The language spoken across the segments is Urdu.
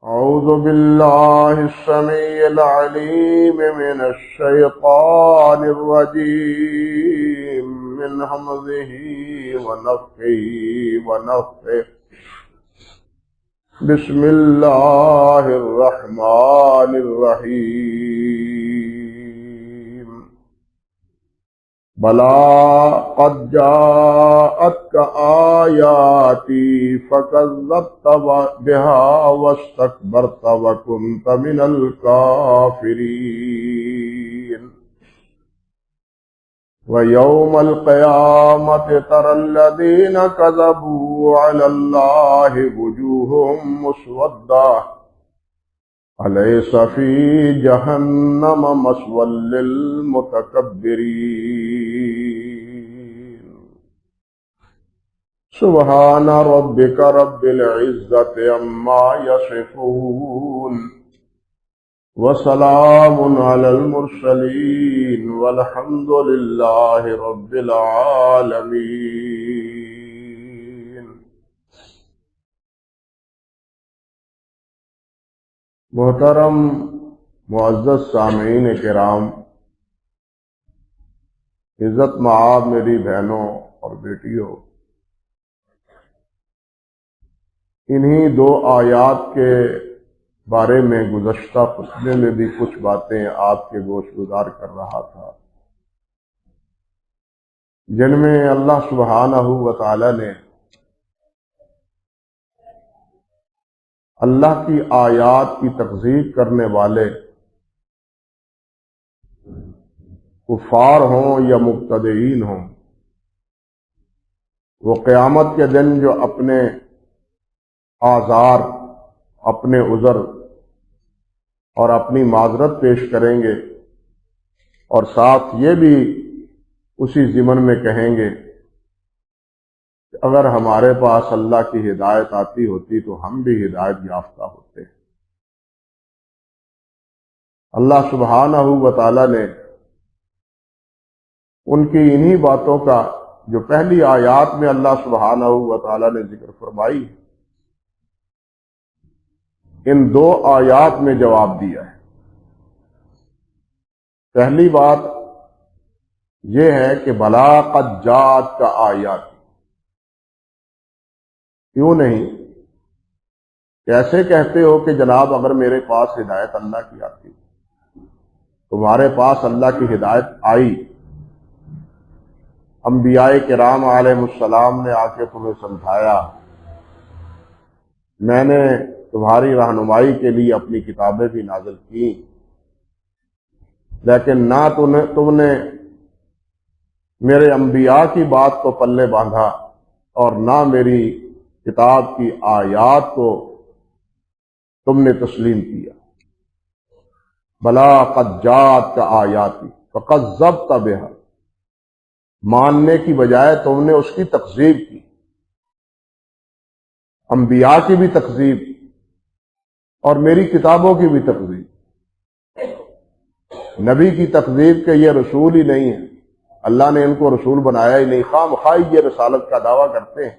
أعوذ بالله السميع العليم من الشيطان الرجيم من همزه ونفخه ونفخه. بسم الله الرحمن الرحيم. بلى قد جاءتك آياتي فكذبت بها واستكبرت وكنت من الكافرين. ويوم القيامة ترى الذين كذبوا على الله وجوههم مسودة أليس في جهنم مثوى للمتكبرين. سبحان ربك رب العزة عما يصفون وسلام على المرسلين والحمد لله رب العالمين. محترم معزز سامعین کرام، عزت مآب میری بہنوں اور بیٹیوں، انہی دو آیات کے بارے میں گزشتہ خطبے میں بھی کچھ باتیں آپ کے گوش گزار کر رہا تھا، جن میں اللہ سبحانہ و تعالی نے اللہ کی آیات کی تکذیب کرنے والے کفار ہوں یا مبتدعین ہوں، وہ قیامت کے دن جو اپنے آزار، اپنے عذر اور اپنی معذرت پیش کریں گے، اور ساتھ یہ بھی اسی ضمن میں کہیں گے کہ اگر ہمارے پاس اللہ کی ہدایت آتی ہوتی تو ہم بھی ہدایت یافتہ ہوتے. اللہ سبحانہ و تعالی نے ان کی انہی باتوں کا جو پہلی آیات میں اللہ سبحانہ و تعالی نے ذکر فرمائی، ان دو آیات میں جواب دیا ہے. پہلی بات یہ ہے کہ بلا قد جاءت کا آیات، کیوں نہیں؟ کیسے کہتے ہو کہ جناب اگر میرے پاس ہدایت اللہ کی آتی، تمہارے پاس اللہ کی ہدایت آئی، انبیاء کرام علیہ السلام نے آ کے تمہیں سمجھایا، میں نے تمہاری رہنمائی کے لیے اپنی کتابیں بھی نازل کی، لیکن نہ تم نے میرے انبیاء کی بات کو پلے باندھا اور نہ میری کتاب کی آیات کو تم نے تسلیم کیا. بلا قد جاءت کا آیاتی فکذبت بہا، ماننے کی بجائے تم نے اس کی تکذیب کی، انبیاء کی بھی تکذیب اور میری کتابوں کی بھی تکذیب. نبی کی تکذیب کہ یہ رسول ہی نہیں ہے، اللہ نے ان کو رسول بنایا ہی نہیں، خواہ مخواہ یہ رسالت کا دعویٰ کرتے ہیں.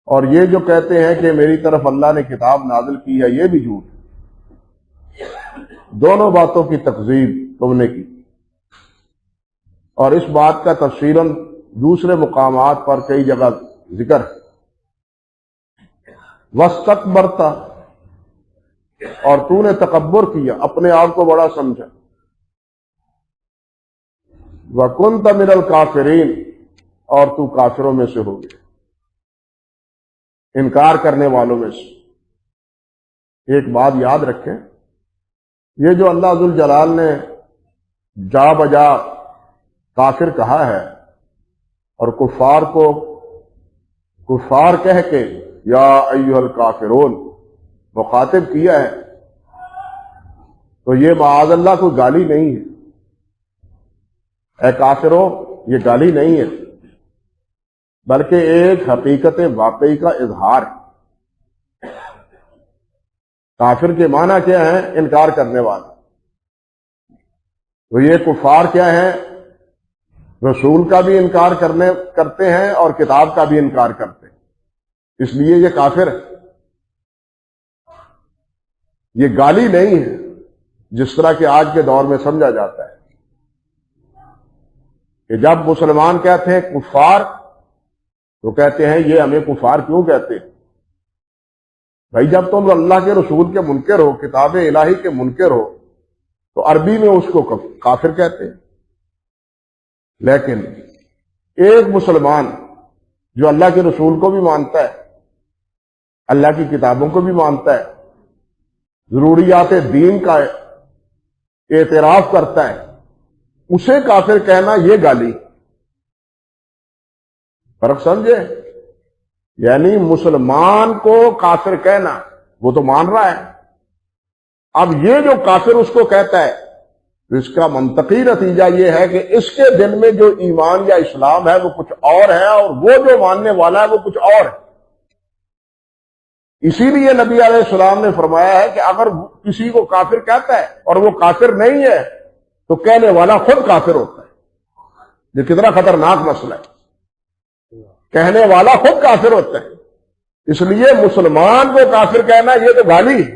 اور یہ جو کہتے ہیں کہ میری طرف اللہ نے کتاب نازل کی ہے، یہ بھی جھوٹ. دونوں باتوں کی تکذیب تم نے کی، اور اس بات کا تفصیلاً دوسرے مقامات پر کئی جگہ ذکر ہے. وَاسْتَكْبَرْتَ، اور تو نے تکبر کیا، اپنے آپ کو بڑا سمجھا. وَكُنْتَ مِنَ الْكَافِرِينَ، اور تو کافروں میں سے ہو گیا، انکار کرنے والوں میں سے. ایک بات یاد رکھیں، یہ جو اللہ ذوالجلال نے جا بجا کافر کہا ہے اور کفار کو کفار کہہ کے یا ایھا الکافرون مخاطب کیا ہے، تو یہ معاذ اللہ کوئی گالی نہیں ہے. اے کافروں، یہ گالی نہیں ہے، بلکہ ایک حقیقت واقعی کا اظہار ہے. کافر کے معنی کیا ہے؟ انکار کرنے والا. تو یہ کفار کیا ہیں؟ رسول کا بھی انکار کرتے ہیں اور کتاب کا بھی انکار کرتے ہیں، اس لیے یہ کافر ہے. یہ گالی نہیں ہے جس طرح کہ آج کے دور میں سمجھا جاتا ہے کہ جب مسلمان کہتے ہیں کفار تو کہتے ہیں یہ ہمیں کفار کیوں کہتے ہیں؟ بھائی جب تم اللہ کے رسول کے منکر ہو، کتاب الہی کے منکر ہو، تو عربی میں اس کو کافر کہتے ہیں۔ لیکن ایک مسلمان جو اللہ کے رسول کو بھی مانتا ہے، اللہ کی کتابوں کو بھی مانتا ہے، ضروریات دین کا اعتراف کرتا ہے، اسے کافر کہنا یہ گالی۔ فرق سمجھے؟ یعنی مسلمان کو کافر کہنا، وہ تو مان رہا ہے، اب یہ جو کافر اس کو کہتا ہے تو اس کا منطقی نتیجہ یہ ہے کہ اس کے دل میں جو ایمان یا اسلام ہے وہ کچھ اور ہے، اور وہ جو ماننے والا ہے وہ کچھ اور ہے۔ اسی لیے نبی علیہ السلام نے فرمایا ہے کہ اگر کسی کو کافر کہتا ہے اور وہ کافر نہیں ہے تو کہنے والا خود کافر ہوتا ہے۔ یہ کتنا خطرناک مسئلہ ہے، کہنے والا خود کافر ہوتا ہے۔ اس لیے مسلمان کو کافر کہنا یہ تو گالی ہے،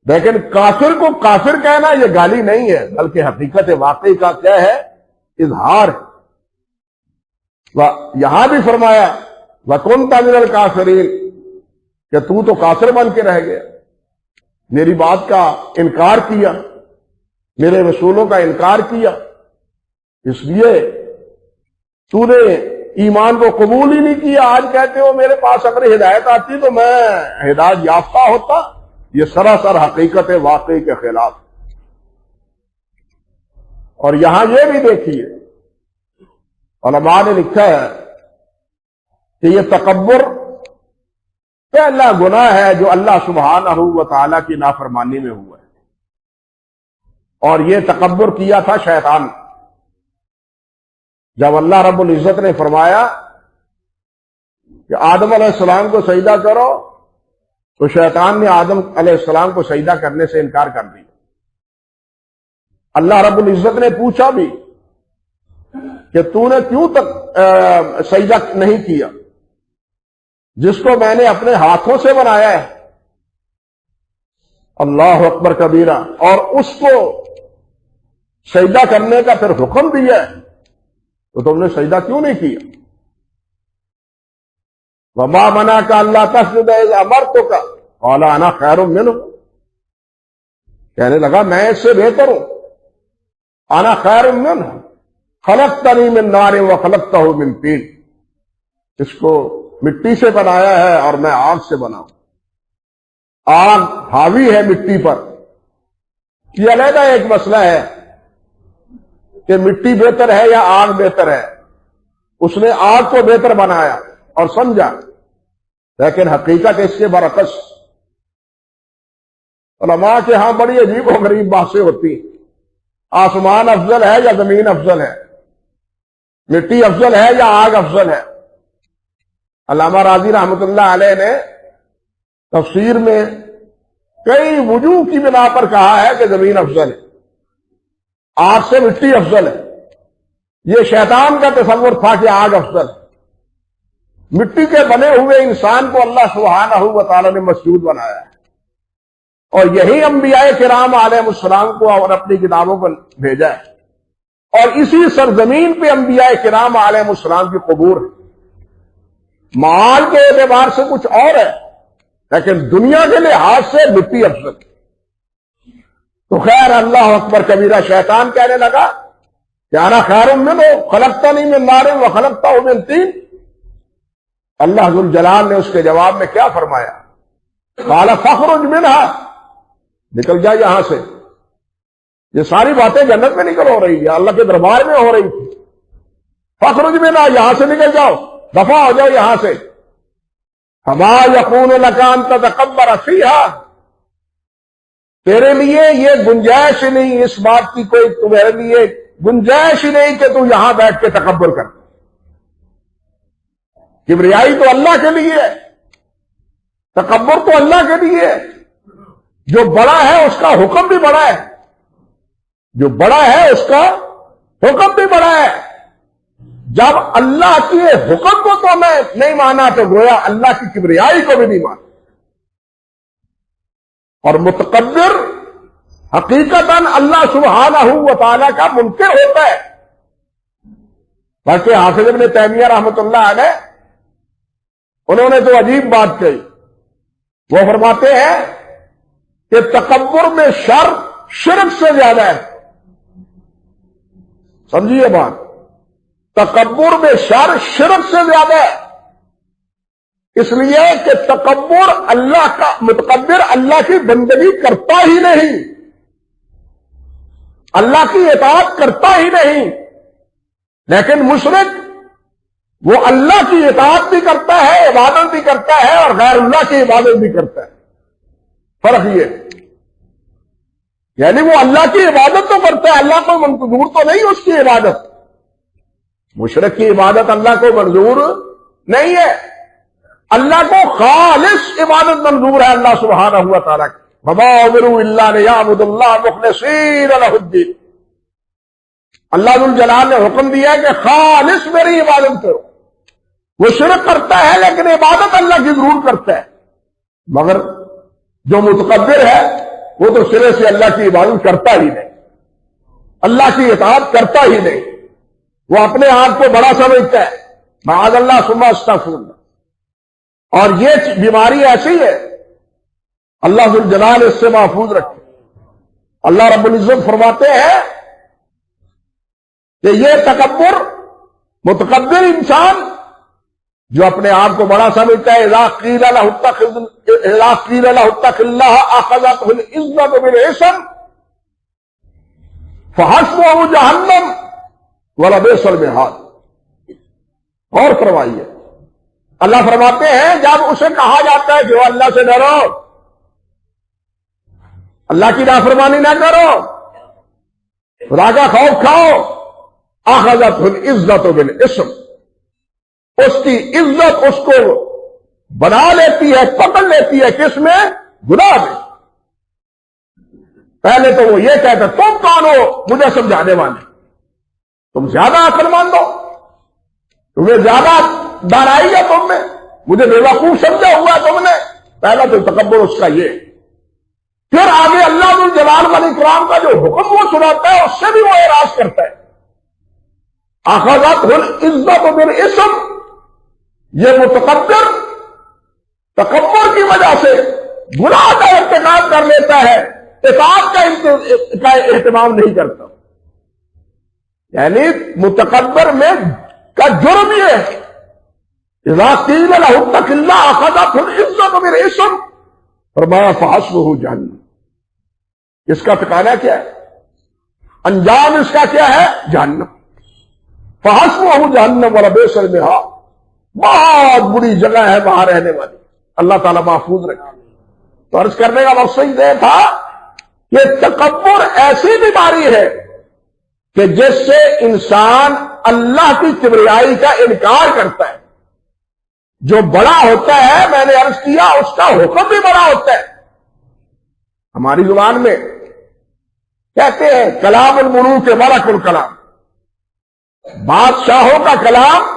لیکن کافر کو کافر کہنا یہ گالی نہیں ہے، بلکہ حقیقت واقعی کا کیا ہے؟ اظہار ہے۔ یہاں بھی فرمایا وَكُنْتَ مِنَ الْكَافِرِينَ کہ تو کافر بن کے رہ گیا، میری بات کا انکار کیا، میرے رسولوں کا انکار کیا، اس لیے تو نے ایمان کو قبول ہی نہیں کیا۔ آج کہتے ہو میرے پاس اگر ہدایت آتی تو میں ہدایت یافتہ ہوتا، یہ سراسر حقیقت واقعی کے خلاف۔ اور یہاں یہ بھی دیکھیے، علماء نے لکھا ہے کہ یہ تکبر پہلا گناہ ہے جو اللہ سبحانہ و تعالی کی نافرمانی میں ہوا ہے، اور یہ تکبر کیا تھا شیطان۔ جب اللہ رب العزت نے فرمایا کہ آدم علیہ السلام کو سجدہ کرو تو شیطان نے آدم علیہ السلام کو سجدہ کرنے سے انکار کر دیا۔ اللہ رب العزت نے پوچھا بھی کہ تو نے کیوں تک سجدہ نہیں کیا جس کو میں نے اپنے ہاتھوں سے بنایا ہے؟ اللہ اکبر کبیرہ، اور اس کو سجدہ کرنے کا پھر حکم دیا ہے تو تم نے سجدہ کیوں نہیں کیا؟ وَمَا مَنَعَكَ أَلَّا تَسْجُدَ إِذْ أَمَرْتُكَ قَالَ أَنَا خَيْرٌ مِّنْهُ، کہنے لگا میں اس سے بہتر ہوں، أَنَا خَيْرٌ مِّنْهُ خَلَقْتَنِي مِن نَّارٍ وَخَلَقْتَهُ مِن طِينٍ، اس کو مٹی سے بنایا ہے اور میں آگ سے بنا ہوں۔ آگ حاوی ہے مٹی پر، یہ علیحدہ ایک مسئلہ ہے کہ مٹی بہتر ہے یا آگ بہتر ہے، اس نے آگ کو بہتر بنایا اور سمجھا، لیکن حقیقت اس کے برعکس۔ علماء کے ہاں بڑی عجیب و غریب باتیں ہوتی ہیں، آسمان افضل ہے یا زمین افضل ہے، مٹی افضل ہے یا آگ افضل ہے۔ علامہ راضی رحمۃ اللہ علیہ نے تفسیر میں کئی وجوہ کی بنا پر کہا ہے کہ زمین افضل ہے، آگ سے مٹی افضل ہے۔ یہ شیطان کا تصور تھا کہ آگ افضل ہے۔ مٹی کے بنے ہوئے انسان کو اللہ سبحانہ و تعالی نے مسجود بنایا ہے، اور یہی انبیاء کرام علیہ السلام کو اور اپنی کتابوں پر بھیجا ہے، اور اسی سرزمین پہ انبیاء کرام علیہ السلام کی قبور ہے۔ مال کے اعتبار سے کچھ اور ہے، لیکن دنیا کے لحاظ سے مٹی افضل۔ تو خیر، اللہ اکبر کبیرہ، شیطان کہنے لگا کہ انا خیر منہ خلقتنی من نار وخلقتہ من طین۔ اللہ ذو الجلال نے اس کے جواب میں کیا فرمایا؟ قال فاخرج منہا، نکل جا یہاں سے۔ یہ ساری باتیں جنت میں نکل ہو رہی ہے، اللہ کے دربار میں ہو رہی تھی۔ فاخرج منہا، یہاں سے نکل جاؤ، دفع ہو جاؤ یہاں سے۔ فما یکون لک ان تتکبر فیہا، تیرے لیے یہ گنجائش نہیں، اس بات کی کوئی تمہارے لیے گنجائش ہی نہیں کہ تو یہاں بیٹھ کے تکبر کر۔ کبریائی تو اللہ کے لیے ہے، تکبر تو اللہ کے لیے ہے۔ جو بڑا ہے اس کا حکم بھی بڑا ہے، جو بڑا ہے اس کا حکم بھی بڑا ہے۔ جب اللہ کے حکم کو تو میں نہیں مانا تو گویا اللہ کی کبریائی کو بھی نہیں مانا۔ اور متکبر حقیقتاً اللہ سبحانہ و تعالیٰ کا منکر ہوتا ہے. بلکہ حافظ ابن تیمیہ رحمۃ اللہ علیہ انہوں نے تو عجیب بات کہی. وہ فرماتے ہیں کہ تکبر میں شرک سے زیادہ ہے. سمجھیے بات، تکبر میں شرک سے زیادہ ہے. اس لیے کہ تکبر متکبر اللہ کی بندگی کرتا ہی نہیں، اللہ کی اطاعت کرتا ہی نہیں. لیکن مشرک وہ اللہ کی اطاعت بھی کرتا ہے، عبادت بھی کرتا ہے، اور غیر اللہ کی عبادت بھی کرتا ہے. فرق یہ، یعنی وہ اللہ کی عبادت تو کرتا ہے، اللہ کو منظور تو نہیں اس کی عبادت. مشرک کی عبادت اللہ کو منظور نہیں ہے. اللہ کو خالص عبادت منظور ہے اللہ سبحانہ و تعالیٰ کی. وما امروا الا ليعبدوا الله مخلصين له الدين. اللہ ذو الجلال نے حکم دیا ہے کہ خالص میری عبادت کرو. وہ شرک کرتا ہے لیکن عبادت اللہ کی ضرور کرتا ہے. مگر جو متکبر ہے وہ تو سرے سے اللہ کی عبادت کرتا ہی نہیں، اللہ کی اطاعت کرتا ہی نہیں. وہ اپنے آپ کو بڑا سمجھتا ہے. معاذ اللہ ثم استغفر اللہ. اور یہ بیماری ایسی ہے، اللہ ذو الجلال اس سے محفوظ رکھے. اللہ رب العزت فرماتے ہیں کہ یہ متکبر انسان جو اپنے آپ کو بڑا سمجھتا ہے، اذا قیل له اتق اللہ اخذته العزة بالاسم فحسبه جہنم ولبئس المہاد. اور فرمائیے، اللہ فرماتے ہیں جب اسے کہا جاتا ہے کہ وہ اللہ سے ڈرو، اللہ کی نافرمانی نہ کرو، خدا کا خوف کھاؤ، اخذته العزة بالاسم، اس کی عزت اس کو بنا لیتی ہے، پکڑ لیتی ہے کس میں؟ گناہ میں. پہلے تو وہ یہ کہتا تم کون ہو مجھے سمجھانے والے، تم زیادہ عقل مند ہو، تمہیں زیادہ دانائی ہے تم میں، مجھے بیوقوف سمجھا ہوا تم نے. پہلا تو تکبر اس کا یہ. پھر آگے اللہ ذو الجلال والاکرام کا جو حکم وہ سناتا ہے اس سے بھی وہ اعراض کرتا ہے. اخذته العزة بالاسم، یہ متکبر تکبر کی وجہ سے گناہ کا ارتکاب کر لیتا ہے، اطاعت کا اہتمام نہیں کرتا. یعنی متکبر میں کا جرم یہ ہے، اذا قیل له اتق اللہ اخذته العزة بالاسم فرمایا فحسبه جہنم. اس کا ٹھکانہ کیا ہے؟ انجام اس کا کیا ہے؟ جہنم. فحسبه جہنم ولبئس المہاد. بہت بری جگہ ہے وہاں رہنے والی. اللہ تعالیٰ محفوظ رکھے. تو عرض کرنے کا مقصد یہ تھا کہ تکبر ایسی بیماری ہے کہ جس سے انسان اللہ کی کبریائی کا انکار کرتا ہے. جو بڑا ہوتا ہے، میں نے عرض کیا، اس کا حکم بھی بڑا ہوتا ہے. ہماری زبان میں کہتے ہیں کلام الملوک ملک الکلام. بادشاہوں کا کلام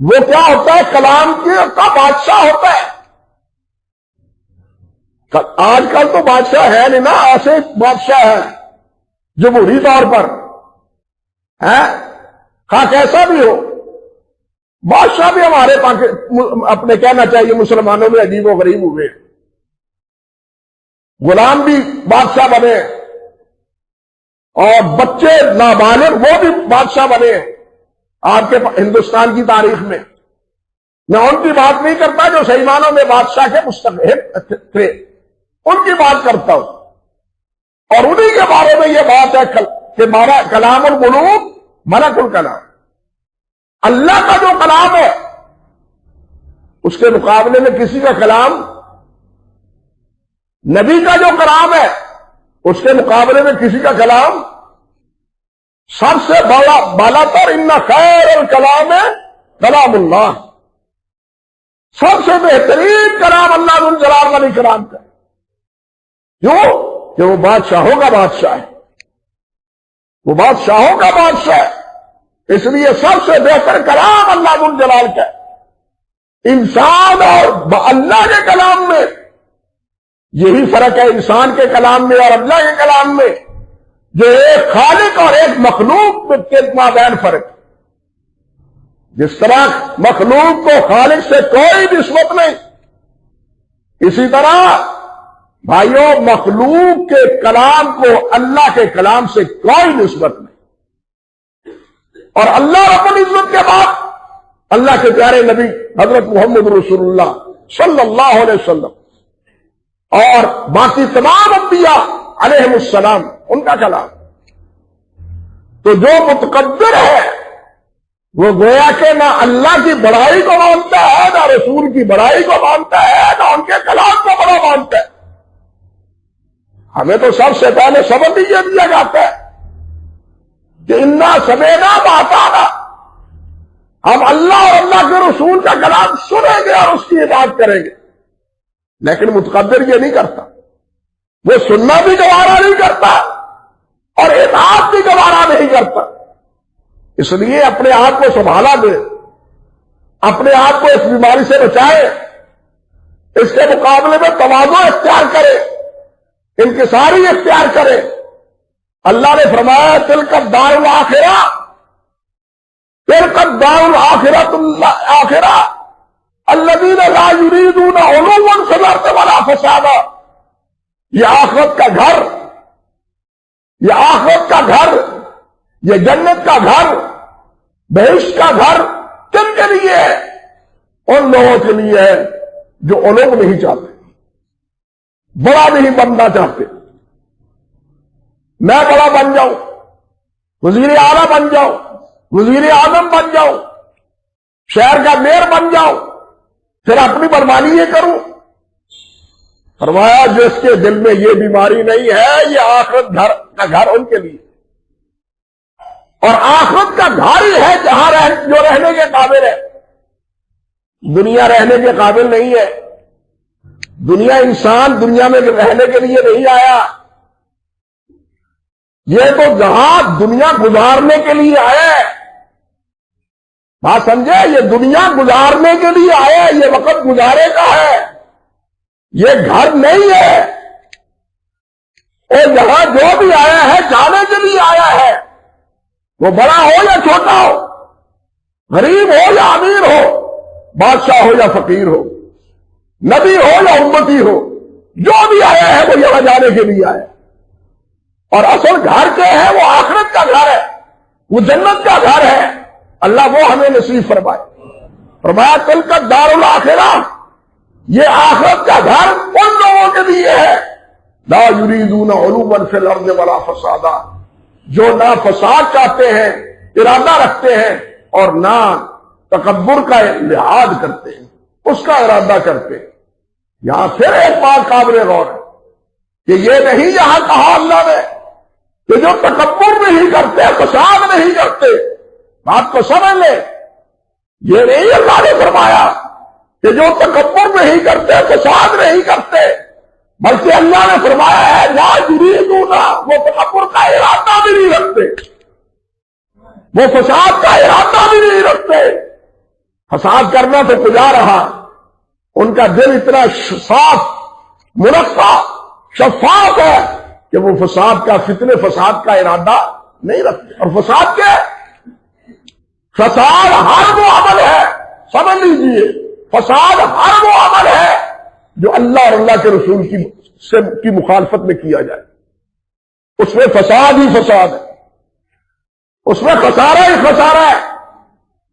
وہ کیا ہوتا ہے؟ کلام کا بادشاہ ہوتا ہے. آج کل تو بادشاہ ہے نہیں نا، ایسے بادشاہ ہے جمہوری طور پر ہے، خواہ کیسا بھی ہو. بادشاہ بھی ہمارے اپنے کہنا چاہیے مسلمانوں میں عجیب و غریب ہوئے. غلام بھی بادشاہ بنے اور بچے نابالغ وہ بھی بادشاہ بنے. آپ کے ہندوستان کی تاریخ میں میں ان کی بات نہیں کرتا جو صحیح معنوں میں بادشاہ کے مستحق تھے، ان کی بات کرتا ہوں. اور انہی کے بارے میں یہ بات ہے کہ کلام الملوک ملک الکلام. اللہ کا جو کلام ہے اس کے مقابلے میں کسی کا کلام، نبی کا جو کلام ہے اس کے مقابلے میں کسی کا کلام سب سے بالا تر ان خیر الکلام کلام اللہ. سب سے بہترین کلام اللہ ذو الجلال والاکرام کا. کیوں؟ کہ وہ بادشاہوں کا بادشاہ ہے، وہ بادشاہوں کا بادشاہ ہے. اس لیے سب سے بہتر کلام اللہ ذو الجلال کا ہے. انسان اور اللہ کے کلام میں یہی فرق ہے انسان کے کلام میں اور اللہ کے کلام میں، جو ایک خالق اور ایک مخلوق کے مابین فرق۔ جس طرح مخلوق کو خالق سے کوئی نسبت نہیں، اسی طرح بھائیوں مخلوق کے کلام کو اللہ کے کلام سے کوئی نسبت نہیں۔ اور اللہ رب العزت کے بعد اللہ کے پیارے نبی حضرت محمد رسول اللہ صلی اللہ علیہ وسلم اور باقی تمام انبیاء علیہم السلام ان کا کلام۔ تو جو متکبر ہے وہ گویا کہ نہ اللہ کی بڑائی کو مانتا ہے، نہ رسول کی بڑائی کو مانتا ہے، نہ ان کے کلام کو بڑا مانتا ہے۔ ہمیں تو سب سے پہلے سبق یہ دیا جاتا ہے کہ انا سمینا واطعنا، ہم اللہ اور اللہ کے رسول کا کلام سنیں گے اور اس کی اطاعت کریں گے۔ لیکن متکبر یہ نہیں کرتا، وہ سننا بھی گوارا نہیں کرتا اور اطاعت بھی گوارا نہیں کرتا۔ اس لیے اپنے آپ کو سنبھالا دے، اپنے آپ کو اس بیماری سے بچائے، اس کے مقابلے میں تواضع اختیار کرے، انکساری اختیار کرے۔ اللہ نے فرمایا تلک الدار الآخرہ، تلک الدار الآخرہ الذین لا یریدون علوا فی الارض ولا فسادا، یہ آخرت کا گھر، یہ آخرت کا گھر، یہ جنت کا گھر، بہشت کا گھر کن کے لیے ہے؟ ان لوگوں کے لیے ہے جو علو نہیں چاہتے، بڑا نہیں بننا چاہتے۔ میں بڑا بن جاؤں، وزیر اعلیٰ بن جاؤں، وزیر اعظم بن جاؤں، شہر کا میئر بن جاؤں، پھر اپنی بربادی یہ کروں۔ فرمایا جس کے دل میں یہ بیماری نہیں ہے، یہ آخرت گھر کا گھر ان کے لیے، اور آخرت کا گھر ہی ہے جہاں جو رہنے کے قابل ہے، دنیا رہنے کے قابل نہیں ہے۔ دنیا انسان دنیا میں رہنے کے لیے نہیں آیا، یہ تو جہاں دنیا گزارنے کے لیے آیا ہے۔ بات سمجھے، یہ دنیا گزارنے کے لیے آیا ہے، یہ وقت گزارے کا ہے، یہ گھر نہیں ہے۔ اور یہاں جو بھی آیا ہے جانے کے لیے آیا ہے، وہ بڑا ہو یا چھوٹا ہو، غریب ہو یا امیر ہو، بادشاہ ہو یا فقیر ہو، نبی ہو یا امتی ہو، جو بھی آیا ہے وہ یہاں جانے کے لیے آیا ہے۔ اور اصل گھر کے ہے وہ آخرت کا گھر ہے، وہ جنت کا گھر ہے۔ اللہ وہ ہمیں نصیب فرمائے۔ فرمایا تلک الدار الآخرہ، یہ آخرت کا گھر ان لوگوں کے لیے ہے لا یریدون علوا فی الارض ولا فسادا، جو نہ فساد چاہتے ہیں، ارادہ رکھتے ہیں، اور نہ تکبر کا لحاظ کرتے ہیں، اس کا ارادہ کرتے ہیں۔ یہاں پھر ایک بات قابل غور ہے کہ یہ نہیں یہاں کہا اللہ نے کہ جو تکبر نہیں کرتے، فساد نہیں کرتے۔ بات کو سمجھ لے، یہ نہیں اللہ نے فرمایا کہ جو تکبر نہیں کرتے، فساد نہیں کرتے، بلکہ اللہ نے فرمایا ہے لا یریدون، وہ تکبر کا ارادہ بھی نہیں رکھتے، وہ فساد کا ارادہ بھی نہیں رکھتے۔ فساد کرنا تو کجا رہا، ان کا دل اتنا صاف، منقع، شفاف ہے کہ وہ فساد کا، فتنے فساد کا ارادہ نہیں رکھتے۔ اور فساد کیا ہے؟ فساد ہر وہ عمل ہے، سمجھ لیجیے، فساد ہر وہ عمل ہے جو اللہ اور اللہ کے رسول کی مخالفت میں کیا جائے، اس میں فساد ہی فساد ہے، اس میں خسارہ ہی خسارہ ہے،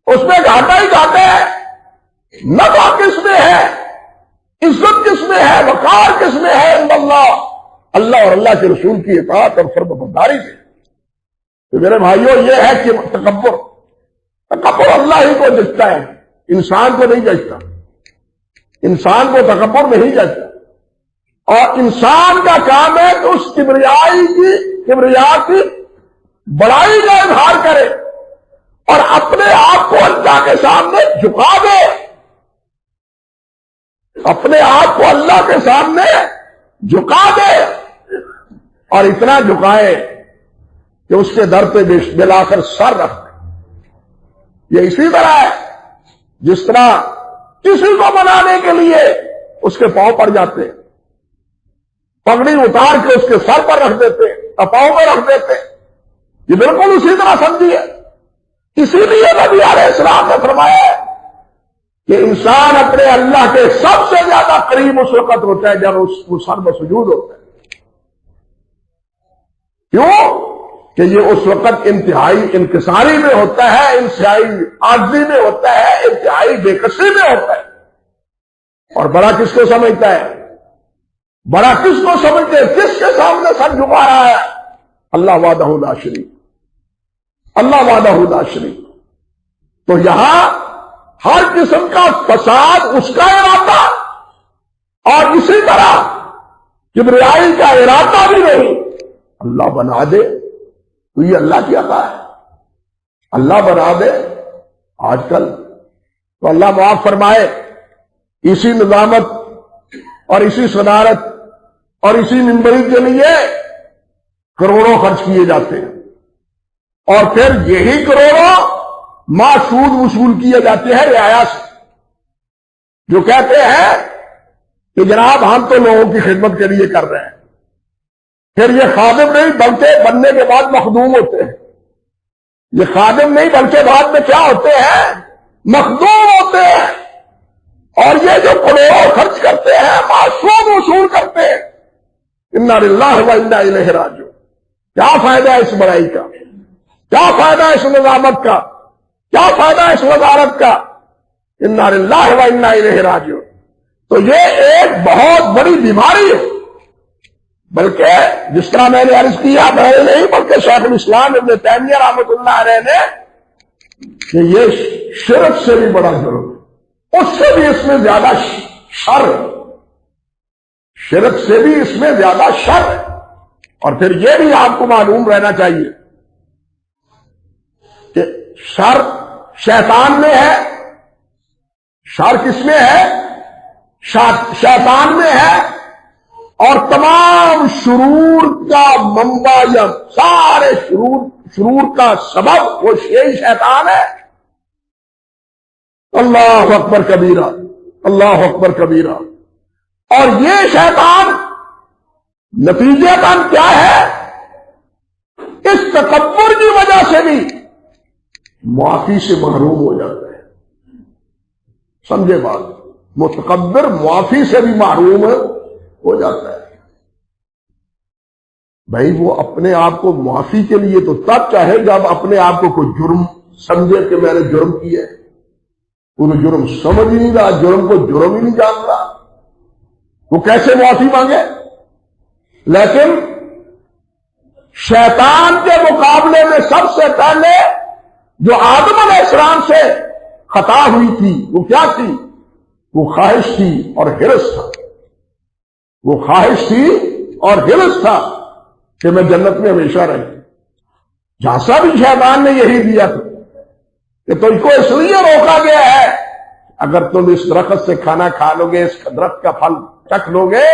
اس میں گھاٹا ہی گھاٹا ہے۔ نفع کس میں ہے، عزت کس میں ہے، وقار کس میں ہے؟ اللہ اور اللہ کے رسول کی اطاعت اور فرمانبرداری میں۔ تو میرے بھائیوں، یہ ہے کہ تکبر اللہ ہی کو جچتا ہے، انسان کو نہیں جچتا، انسان کو تکبر نہیں جچتا۔ اور انسان کا کام ہے کہ اس کبریا کی بڑائی کا اظہار کرے اور اپنے آپ کو اللہ کے سامنے جھکا دے، اپنے آپ کو اللہ کے سامنے جھکا دے، اور اتنا جھکائے کہ اس کے در پہ بالآخر سر رکھ دے۔ یہ اسی طرح ہے جس طرح کسی کو منانے کے لیے اس کے پاؤں پڑ جاتے ہیں، پگڑی اتار کے اس کے سر پر رکھ دیتے، پاؤں میں رکھ دیتے. یہ بالکل اسی طرح سمجھیے. اسی لیے نبی علیہ السلام نے فرمایا ہے کہ انسان اپنے اللہ کے سب سے زیادہ قریب اس وقت ہوتا ہے جب اس سر بسجود ہوتا ہے. کیوں؟ کہ یہ اس وقت انتہائی انکساری میں ہوتا ہے، انتہائی عاجزی میں ہوتا ہے، انتہائی بے کسی میں ہوتا ہے. اور بڑا کس کو سمجھتا ہے؟ بڑا کس کو سمجھتے ہیں؟ کس کے سامنے سر جھکا رہا ہے؟ اللہ وحدہ لا شریک، اللہ وحدہ لا شریک. تو یہاں ہر قسم کا فساد اس کا ارادہ، اور اسی طرح کبریائی کا ارادہ بھی نہیں. اللہ بنا دے تو یہ اللہ کی عطا ہے. اللہ بنا دے. آج کل تو اللہ معاف فرمائے، اسی نظامت اور اسی صدارت اور اسی ممبری کے لیے کروڑوں خرچ کیے جاتے ہیں، اور پھر یہی کروڑوں ماہ سود وصول کیے جاتے ہیں رعایا سے، جو کہتے ہیں کہ جناب ہم تو لوگوں کی خدمت کے لیے کر رہے ہیں. پھر یہ خادم نہیں بلکہ بننے کے بعد مخدوم ہوتے ہیں. یہ خادم نہیں بلکہ بعد میں کیا ہوتے ہیں؟ مخدوم ہوتے ہیں. اور یہ جو کروڑوں خرچ کرتے ہیں، معصوم وصول کرتے ہیں. انا للہ و انا الیہ راجعون. کیا فائدہ ہے اس بڑائی کا؟ کیا فائدہ ہے اس نظامت کا؟ کیا فائدہ ہے اس وزارت کا؟ انا للہ و انا الیہ راجعون. تو یہ ایک بہت بڑی بیماری ہے. بلکہ جس طرح میں نے عرض کیا، میں نہیں بلکہ شیخ الاسلام ابن تیمیہ رحمۃ اللہ علیہ نے، کہ یہ شرک سے بھی بڑا جرم ہے، اس سے بھی اس میں زیادہ شر ہے. شرک سے بھی اس میں زیادہ شر ہے. اور پھر یہ بھی آپ کو معلوم رہنا چاہیے کہ شر شیطان میں ہے. شر کس میں ہے؟ شیطان میں ہے. اور تمام شرور کا منبع یا سارے شرور کا سبب وہ یہی شیطان ہے. اللہ اکبر کبیرہ، اللہ اکبر کبیرہ. اور یہ شیطان نتیجے پر کیا ہے؟ اس تکبر کی وجہ سے بھی معافی سے محروم ہو جاتا ہے. سمجھے بات؟ متکبر معافی سے بھی محروم ہو جاتا ہے. بھائی وہ اپنے آپ کو معافی کے لیے تو تب چاہے جب اپنے آپ کو کوئی جرم سمجھے کہ میں نے جرم کیا ہے. وہ جرم سمجھ ہی نہیں رہا، جرم کو جرم ہی نہیں جان رہا، وہ کیسے معافی مانگے؟ لیکن شیطان کے مقابلے میں سب سے پہلے جو آدم علیہ السلام سے خطا ہوئی تھی وہ کیا تھی؟ وہ خواہش تھی اور ہرس تھا. وہ خواہش تھی اور ہرس تھا کہ میں جنت میں ہمیشہ رہوں. جھانسا بھی شیطان نے یہی دیا تھا کہ تم کو اس لیے روکا گیا ہے اگر تم اس درخت سے کھانا کھا لو گے، اس درخت کا پھل چکھ لو گے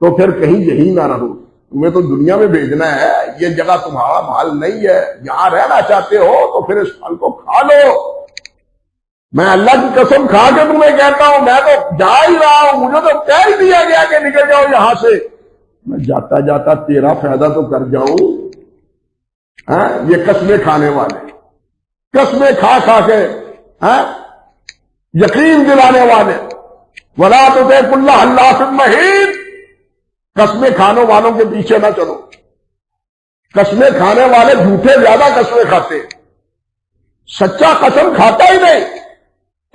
تو پھر کہیں یہی نہ رہو. تمہیں تو دنیا میں بھیجنا ہے، یہ جگہ تمہارا محل نہیں ہے. یہاں رہنا چاہتے ہو تو پھر اس پھل کو کھا لو. میں اللہ کی قسم کھا کے تمہیں کہتا ہوں، میں تو جا ہی رہا ہوں، مجھے تو کہہ ہی دیا گیا کہ نکل جاؤ یہاں سے. میں جاتا جاتا تیرا فائدہ تو کر جاؤں. یہ قسمیں کھانے والے، قسمیں کھا کھا کے یقین دلانے والے، ولا تطع كل حلاف مہین. قسمیں کھانے والوں کے پیچھے نہ چلو. قسمیں کھانے والے جھوٹے زیادہ قسمیں کھاتے ہیں، سچا قسم کھاتا ہی نہیں.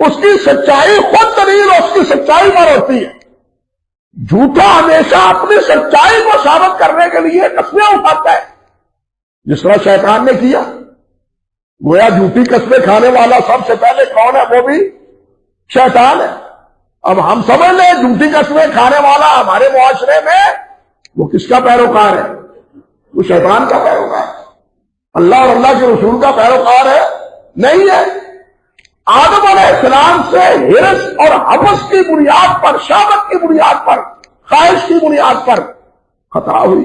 اس کی سچائی خود دلیل اس کی سچائی پر ہوتی ہے. جھوٹا ہمیشہ اپنی سچائی کو ثابت کرنے کے لیے قسمیں اٹھاتا ہے، جس طرح شیطان نے کیا. گویا جھوٹی قسمیں کھانے والا سب سے پہلے کون ہے؟ وہ بھی شیطان ہے. اب ہم سمجھ لیں جھوٹی قسمیں کھانے والا ہمارے معاشرے میں وہ کس کا پیروکار ہے؟ وہ شیطان کا پیروکار ہے. اللہ اور اللہ کے رسول کا پیروکار ہے؟ نہیں ہے. آدم علیہ السلام سے ہرس اور حوث کی بنیاد پر، شہوت کی بنیاد پر، خواہش کی بنیاد پر خطا ہوئی،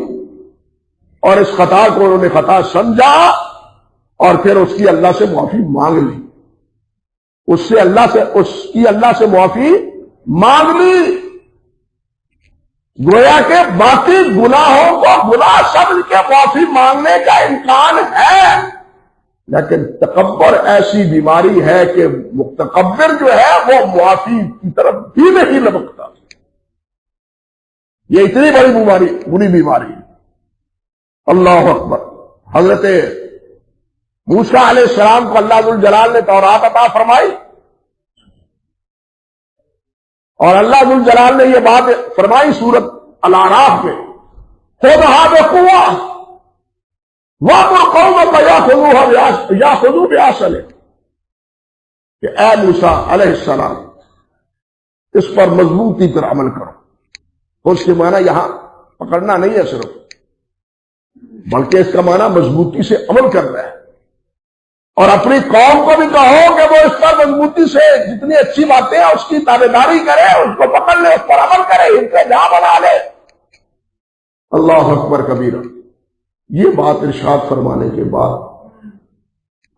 اور اس خطا کو انہوں نے خطا سمجھا اور پھر اس کی اللہ سے معافی مانگ لی. اس کی اللہ سے معافی مانگ لی. گویا کہ باقی گناہوں کو گناہ سمجھ کے معافی مانگنے کا امکان ہے، لیکن تکبر ایسی بیماری ہے کہ متکبر جو ہے وہ معافی کی طرف بھی نہیں لبکتا۔ یہ اتنی بری بیماری ہے۔ اللہ اکبر۔ حضرت موسیٰ علیہ السلام کو اللہ ذوالجلال نے تورات عطا فرمائی، اور اللہ ذوالجلال نے یہ بات فرمائی سورۃ الاعراف میں، خذھا بقوہ وَأْمُرْ قَوْمَكَ يَأْخُذُوا بِأَحْسَنِهَا، کہ اے موسیٰ علیہ السلام اس پر مضبوطی پر عمل کرو۔ اس کے معنی یہاں پکڑنا نہیں ہے صرف، بلکہ اس کا معنی مضبوطی سے عمل کرنا ہے، اور اپنی قوم کو بھی کہو کہ وہ اس پر مضبوطی سے جتنی اچھی باتیں ہیں اس کی تابعداری کرے، اس کو پکڑ لے، اس پر عمل کرے، انتظام بنا لے۔ اللہ اکبر کبیرہ۔ یہ بات ارشاد فرمانے کے بعد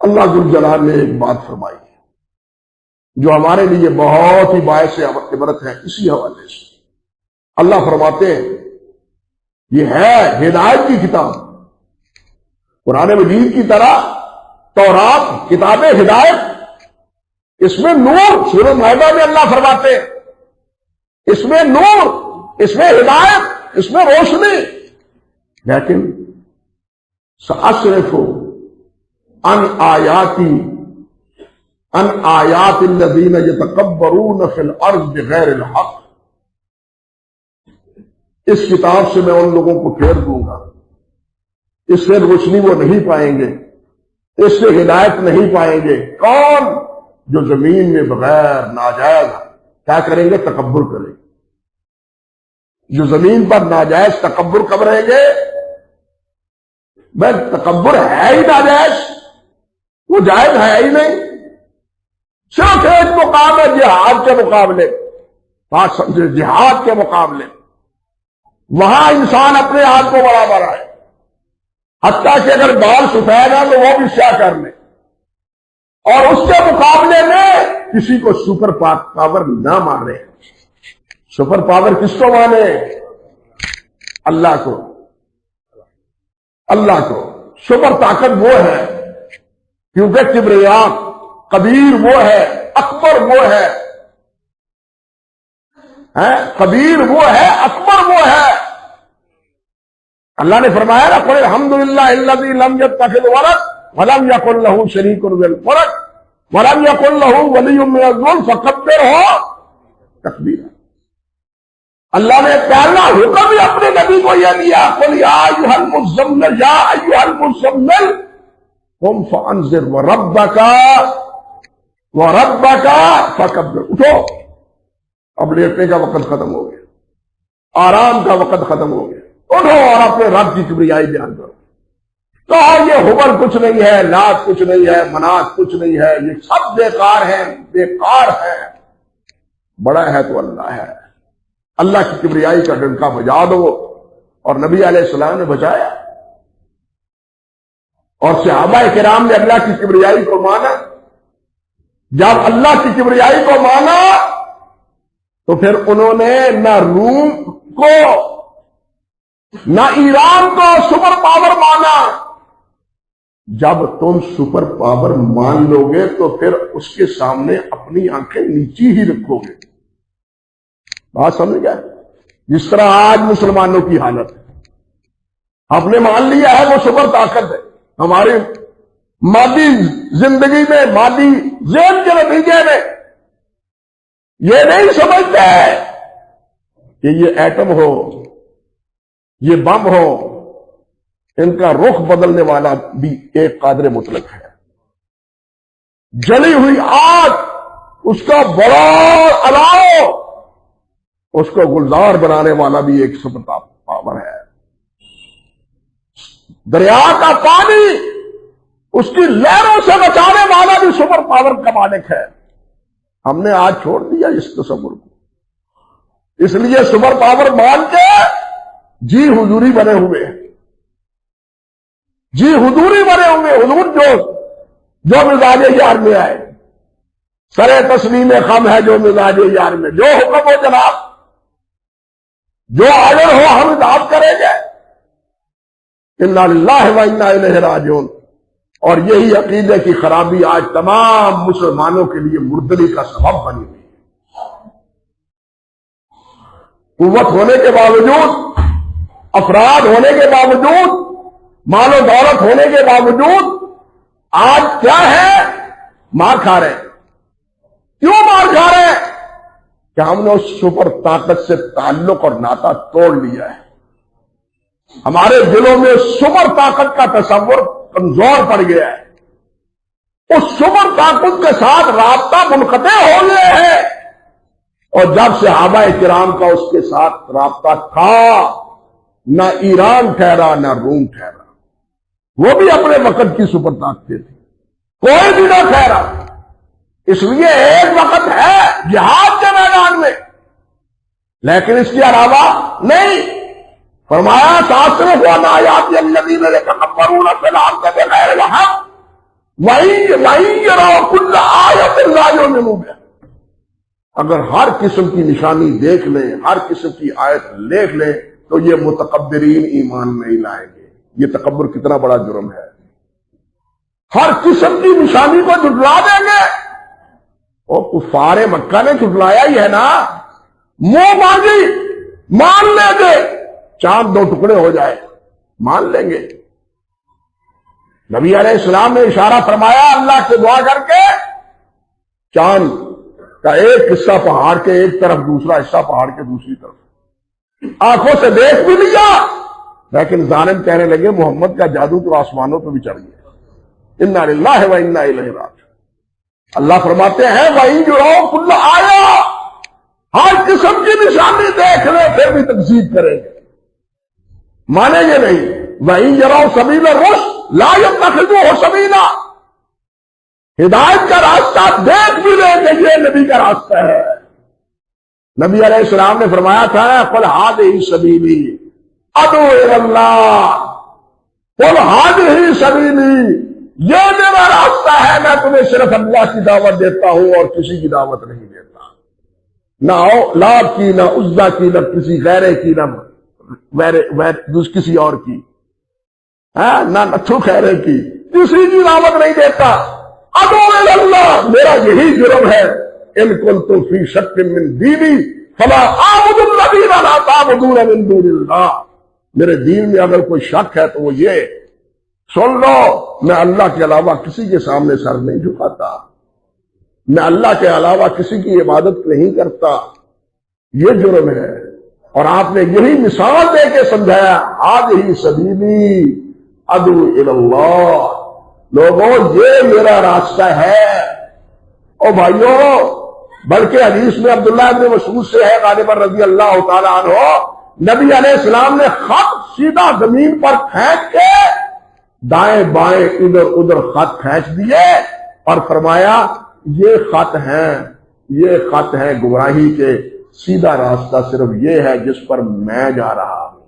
اللہ ذوالجلال نے ایک بات فرمائی جو ہمارے لیے بہت ہی باعث عبرت ہے۔ اسی حوالے سے اللہ فرماتے ہیں یہ ہے ہدایت کی کتاب، قرآن مجید کی طرح تورات کتاب ہدایت، اس میں نور، سورۃ مائدہ میں اللہ فرماتے ہیں اس میں نور، اس میں ہدایت، اس میں روشنی، لیکن سأصرف عن آیات الذین یتکبرون فی الارض بغیر الحق، اس کتاب سے میں ان لوگوں کو پھیر دوں گا، اس سے روشنی وہ نہیں پائیں گے، اس سے ہدایت نہیں پائیں گے۔ کون؟ جو زمین میں بغیر ناجائز کیا کریں گے؟ تکبر کریں گے۔ جو زمین پر ناجائز تکبر کریں گے، بس تکبر ہے ہی ناجائز، وہ جائز ہے ہی نہیں، صرف ایک مقام ہے جہاد کے مقابلے، بات سمجھے، جہاد کے مقابلے وہاں انسان اپنے آپ کو بڑا بنائے، حتیٰ کہ اگر بال سفید ہے تو وہ بھی سیاہ کر لے، اور اس کے مقابلے میں کسی کو سپر پاور نہ مانے۔ سپر پاور کس کو مانے؟ اللہ کو، اللہ کو۔ سپر طاقت وہ ہے کیونکہ کبریا کبیر وہ ہے، اکبر وہ ہے، کبیر وہ ہے، اکبر وہ ہے۔ اللہ نے فرمایا نا، قل الحمدللہ الذی لم یتخذ ولد ولم یکن لہ شریک فی الملک ولم یکن لہ ولی من الذل فکبرہ تکبیرا۔ اللہ نے پہلا حکم ہی اپنے نبی کو یہ دیا، قل یا ایھا المزمل یا ایھا المزمل قم فانذر وربک فکبر۔ اٹھو، اب لیٹنے کا وقت ختم ہو گیا، آرام کا وقت ختم ہو گیا، اٹھو اور اپنے رب کی کبریائی بیان کرو۔ تو یہ حبل کچھ نہیں ہے، لات کچھ نہیں ہے، منات کچھ نہیں ہے، یہ سب بیکار ہیں، بیکار ہیں، بڑا ہے تو اللہ ہے۔ اللہ کی کبریائی کا ڈنکا بجا دو، اور نبی علیہ السلام نے بجایا، اور صحابہ کرام نے اللہ کی کبریائی کو مانا۔ جب اللہ کی کبریائی کو مانا تو پھر انہوں نے نہ روم کو نہ ایران کو سپر پاور مانا۔ جب تم سپر پاور مان لو گے تو پھر اس کے سامنے اپنی آنکھیں نیچی ہی رکھو گے۔ بات سمجھ گئے؟ جس طرح آج مسلمانوں کی حالت ہے، ہم نے مان لیا ہے وہ سپر طاقت ہے، ہماری مادی زندگی میں، مادی ذہن کے نتیجے میں یہ نہیں سمجھتے کہ یہ ایٹم ہو، یہ بم ہو، ان کا رخ بدلنے والا بھی ایک قادر مطلق ہے۔ جلی ہوئی آگ، اس کا بڑا الاؤ، اس کو گلزار بنانے والا بھی ایک سپر پاور ہے۔ دریا کا پانی، اس کی لہروں سے بچانے والا بھی سپر پاور کا مالک ہے۔ ہم نے آج چھوڑ دیا اس تصور کو، اس لیے سپر پاور مان کے جی حضوری بنے ہوئے ہیں، جی حضوری بنے ہوئے، حضور جو مزاج یار میں آئے، سرے تسلیم خم ہے جو مزاج یار میں، جو حکم ہو جناب، جو آرڈر ہو ہم اطاعت کریں گے. انا للہ و انا الیہ راجعون. اور یہی عقیدے کی خرابی آج تمام مسلمانوں کے لیے مردری کا سبب بنی ہوئی ہے. قوت ہونے کے باوجود، افراد ہونے کے باوجود، مال و دولت ہونے کے باوجود آج کیا ہے؟ مار کھا رہے ہیں. کیوں مار کھا رہے ہیں؟ کہ ہم نے اس سپر طاقت سے تعلق اور ناطہ توڑ لیا ہے. ہمارے دلوں میں سپر طاقت کا تصور کمزور پڑ گیا ہے. اس سپر طاقت کے ساتھ رابطہ منقطع ہو گیا ہے. اور جب صحابہ کرام کا اس کے ساتھ رابطہ تھا، نہ ایران ٹھہرا نہ روم ٹھہرا. وہ بھی اپنے وقت کی سپر طاقتیں تھی، کوئی بھی نہ ٹھہرا. اس لیے ایک وقت ہے جہاد کے میدان میں، لیکن اس کے علاوہ نہیں. فرمایا تعصرف عن آیات الذین یتکبرون فی الارض بغیر الحق وَإِن یروا کل آیۃ لا یؤمنوا بہا. اگر ہر قسم کی نشانی دیکھ لیں، ہر قسم کی آیت دیکھ لیں، تو یہ متکبرین ایمان نہیں لائیں گے. یہ تکبر کتنا بڑا جرم ہے. ہر قسم کی نشانی کو جھٹلا دیں گے. اور کفار مکہ نے جھٹلایا ہی ہے نا. منہ مانگی مان لیں گے، چاند دو ٹکڑے ہو جائے مان لیں گے. نبی علیہ السلام نے اشارہ فرمایا اللہ سے دعا کر کے، چاند کا ایک حصہ پہاڑ کے ایک طرف، دوسرا حصہ پہاڑ کے دوسری طرف. آنکھوں سے دیکھ بھی لیا، لیکن ظالم کہنے لگے محمد کا جادو تو آسمانوں پہ بھی چڑھ گیا. انا للہ و انا الیہ راجعون. اللہ فرماتے ہیں وَإِن یروا کل آیۃ، ہر قسم کی نشانی دیکھ لیں پھر بھی تکذیب کریں گے، مانیں گے نہیں. وَإِن یروا سبیل الرشد لا یتخذوہ سبیلا. ہدایت کا راستہ دیکھ بھی لیں کہ یہ نبی کا راستہ ہے. نبی علیہ السلام نے فرمایا تھا قل ھذہ سبیلی ادعو الی اللہ، قل ھذہ سبیلی، یہ میرا راستہ ہے، میں تمہیں صرف اللہ کی دعوت دیتا ہوں اور کسی کی دعوت نہیں دیتا. نہ لات کی، نہ عزا کی، نہ کسی غیرے کی، نہ کسی اور کی، نہ نتھو خیرے کی، کسی کی دعوت نہیں دیتا. ادعو الی اللہ، میرا یہی جرم ہے. ان کنت فی شک من دینی فلا اعبد الذین لا تعبدون من دون اللہ. میرے دین میں اگر کوئی شک ہے تو وہ یہ سن لو، میں اللہ کے علاوہ کسی کے سامنے سر نہیں جھکاتا، میں اللہ کے علاوہ کسی کی عبادت نہیں کرتا. یہ جرم ہے. اور آپ نے یہی مثال دے کے سمجھایا ھذہ سبیلی ادعو الی اللہ. لوگوں یہ میرا راستہ ہے. او بھائیو، بلکہ حدیث میں عبداللہ ابن مسعود سے ہے غالباً رضی اللہ تعالی عنہ، نبی علیہ السلام نے خط سیدھا زمین پر پھینک کے دائیں بائیں ادھر ادھر خط کھینچ دیے اور فرمایا یہ خط ہیں گمراہی کے. سیدھا راستہ صرف یہ ہے جس پر میں جا رہا ہوں،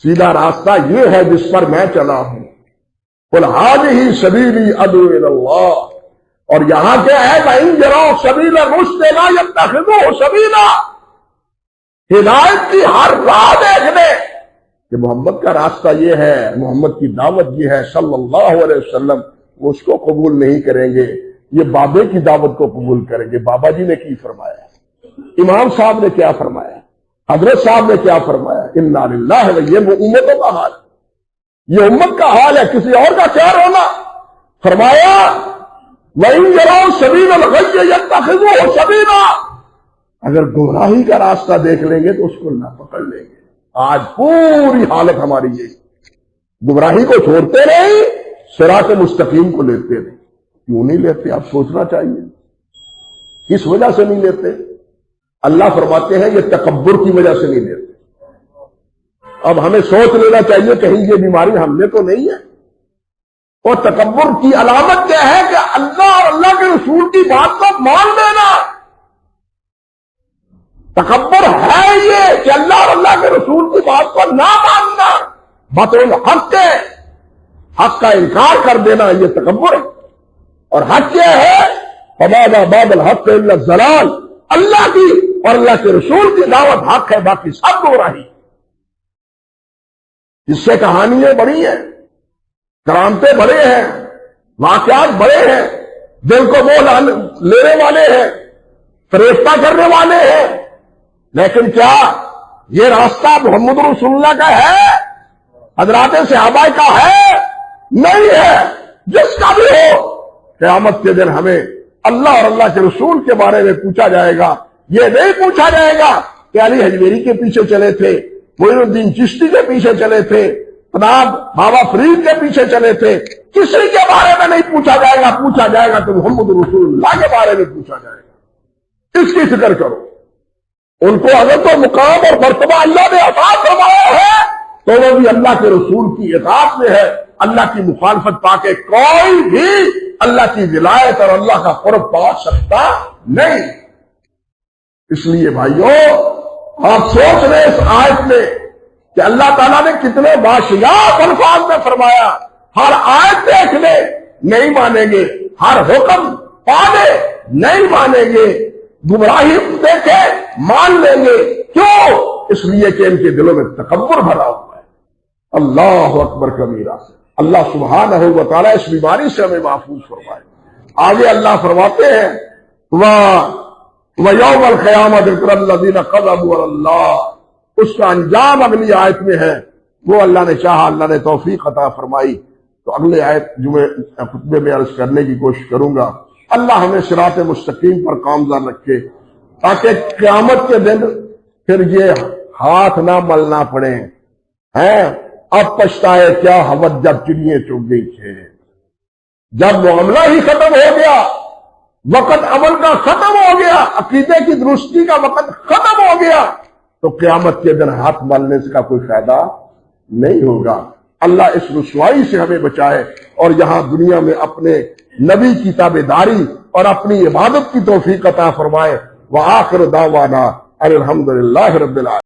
سیدھا راستہ یہ ہے جس پر میں چلا ہوں. قل ھذہ سبیلی ادعو الی اللہ. اور یہاں کیا ہے وَإِن یروا سبیل الرشد لا یتخذوہ سبیلا. ہدایت کی ہر راہ دیکھ لیں کہ محمد کا راستہ یہ ہے، محمد کی دعوت یہ ہے صلی اللہ علیہ وسلم. وہ اس کو قبول نہیں کریں گے، یہ بابے کی دعوت کو قبول کریں گے. بابا جی نے کی فرمایا، امام صاحب نے کیا فرمایا، حضرت صاحب نے کیا فرمایا. انا للہ. یہ وہ امتوں کا حال ہے، یہ امت کا حال ہے، کسی اور کا کیا رونا. فرمایا وَإِن یروا سبیل الغی یتخذوہ سبیلا. اگر گمراہی کا راستہ دیکھ لیں گے تو اس کو نہ پکڑ لیں گے. آج پوری حالت ہماری یہی، گمراہی کو چھوڑتے نہیں، صراط مستقیم کو لیتے نہیں. کیوں نہیں لیتے؟ آپ سوچنا چاہیے کس وجہ سے نہیں لیتے. اللہ فرماتے ہیں یہ تکبر کی وجہ سے نہیں لیتے. اب ہمیں سوچ لینا چاہیے کہیں یہ بیماری ہم نے تو نہیں ہے. اور تکبر کی علامت کیا ہے کہ اللہ اور اللہ کے رسول کی بات کو مان لینا. تکبر ہے یہ کہ اللہ اور اللہ کے رسول کی بات کو نہ ماننا، بطل حق ہے، حق کا انکار کر دینا، یہ تکبر ہے. اور حق کیا ہے؟ فما بعد الحق الا الضلال. اللہ کی اور اللہ کے رسول کی دعوت حق ہے، باقی سب گمراہی۔ اس سے کہانیاں بڑی ہیں، کرامتیں بڑے ہیں، واقعات بڑے ہیں، دل کو موہ لینے والے ہیں، فریفتہ کرنے والے ہیں، لیکن کیا یہ راستہ محمد رسول اللہ کا ہے؟ حضرات صحابہ کا ہے؟ نہیں ہے۔ جس کا بھی ہو، قیامت کے دن ہمیں اللہ اور اللہ کے رسول کے بارے میں پوچھا جائے گا۔ یہ نہیں پوچھا جائے گا کہ علی حجویری کے پیچھے چلے تھے، معین الدین چشتی کے پیچھے چلے تھے، بابا فرید کے پیچھے چلے تھے، کسی کے بارے میں نہیں پوچھا جائے گا۔ پوچھا جائے گا تو محمد رسول اللہ کے بارے میں پوچھا جائے گا۔ اس کی فکر کرو۔ ان کو اگر تو مقام اور مرتبہ اللہ نے عطا فرمایا ہے تو وہ بھی اللہ کے رسول کی اطاعت میں ہے۔ اللہ کی مخالفت پا کے کوئی بھی اللہ کی ولایت اور اللہ کا قرب پا سکتا نہیں۔ اس لیے بھائیوں، آپ سوچ رہے اس آیت میں کہ اللہ تعالیٰ نے کتنے باشیاب الفاظ میں فرمایا۔ ہر آیت دیکھ لے نہیں مانیں گے، ہر حکم پالے نہیں مانیں گے، گمراہی دیکھے مان لیں گے۔ کیوں؟ اس لیے کہ ان کے دلوں میں تکبر بھرا ہوا ہے۔ اللہ اکبر کبیرہ۔ اللہ سبحانہ و تعالیٰ اس بیماری سے ہمیں محفوظ فرمائے۔ آگے اللہ فرماتے ہیں وَيَوْمَ الْقِيَامَةِ ذِكْرَ الَّذِينَ كَذَبُوا عَلَى اللَّهِ۔ اس کا انجام اگلی آیت میں ہے۔ وہ اللہ نے چاہا، اللہ نے توفیق عطا فرمائی تو اگلے آیت جمعے خطبے میں عرض کرنے کی کوشش کروں گا۔ اللہ ہمیں صراط مستقیم پر کامزاد رکھے تاکہ قیامت کے دن پھر یہ ہاتھ نہ ملنا پڑے ہیں۔ اب پچھتائے کیا حوت جب چڑیے چگ گئی تھے۔ جب معاملہ ہی ختم ہو گیا، وقت عمل کا ختم ہو گیا، عقیدے کی درستی کا وقت ختم ہو گیا، تو قیامت کے دن ہاتھ ملنے کا کوئی فائدہ نہیں ہوگا۔ اللہ اس رسوائی سے ہمیں بچائے اور یہاں دنیا میں اپنے نبی کی تابعداری اور اپنی عبادت کی توفیق عطا فرمائے۔ وآخر دعوانا ان الحمد للہ رب العالمین۔